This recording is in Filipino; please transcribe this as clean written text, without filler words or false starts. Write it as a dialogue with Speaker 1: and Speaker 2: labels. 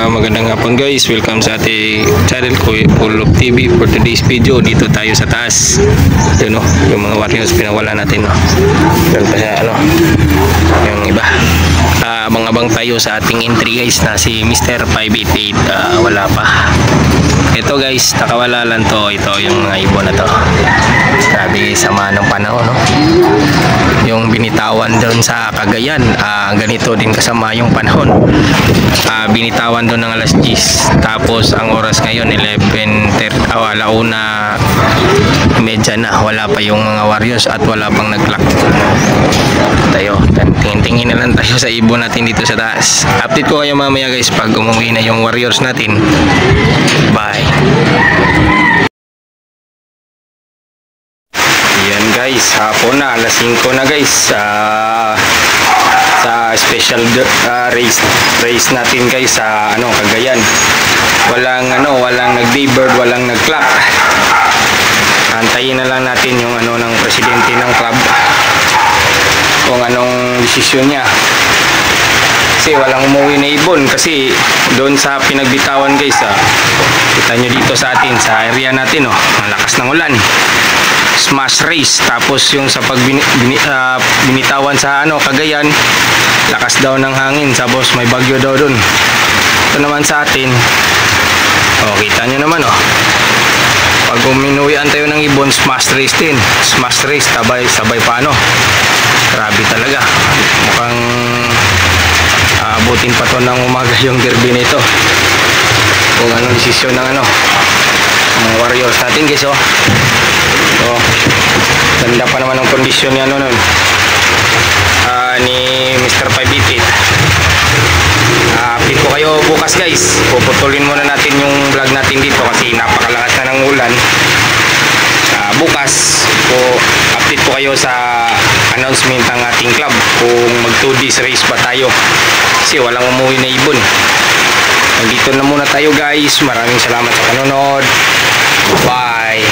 Speaker 1: Magandang hapon guys, welcome sa ating channel ko, Full of TV. For today's video, dito tayo sa taas. Yun, yung mga warriors pinawala natin. Yun pa siya, yung iba. Abang-abang tayo sa ating entry guys, na si Mr. 588. Wala pa. Ito guys, nakawala lang to. Ito yung mga ibon na to. Grabe, sama ng panahon, yung binitawan doon sa Cagayan, ganito din kasama yung panahon. Binitawan doon ng alas 10, tapos ang oras ngayon 11:30, alauna medya na, wala pa yung mga warriors at wala pang nag-clock. Tayo, tingin na lang tayo sa ibon natin dito sa taas. Update ko kayo mamaya guys pag umuwi na yung warriors natin. Bye. Yan guys, hapon na, alas 5 na guys. Sa special race natin guys sa Cagayan. Walang nag-daybird, walang nag-clock. Antayin na lang natin yung ng presidente ng club kung anong desisyon niya. Kasi walang umuwi na ibon kasi doon sa pinagbitawan guys, kita nyo dito sa atin, sa area natin, ang lakas ng ulan, smash race. Tapos yung sa binitawan sa Cagayan, lakas daw ng hangin, tapos may bagyo daw doon. Ito naman sa atin, kita nyo naman, pag uminuwian tayo ng ibon, smash race din, smash race, sabay pa. Grabe talaga, mukhang abutin pa to ng umaga yung derby nito, kung anong desisyon ng mga warriors natin guys. Ganda pa naman ang kondisyon niya nun ni Mr. 588. Update ko kayo bukas guys. Puputulin muna natin yung vlog natin dito kasi napakalakas na ng ulan. Bukas update ko kayo sa announcement ng ating club kung mag 2 days race pa tayo kasi walang umuwi na ibon. Nandito na muna tayo guys. Maraming salamat sa panonood. Bye.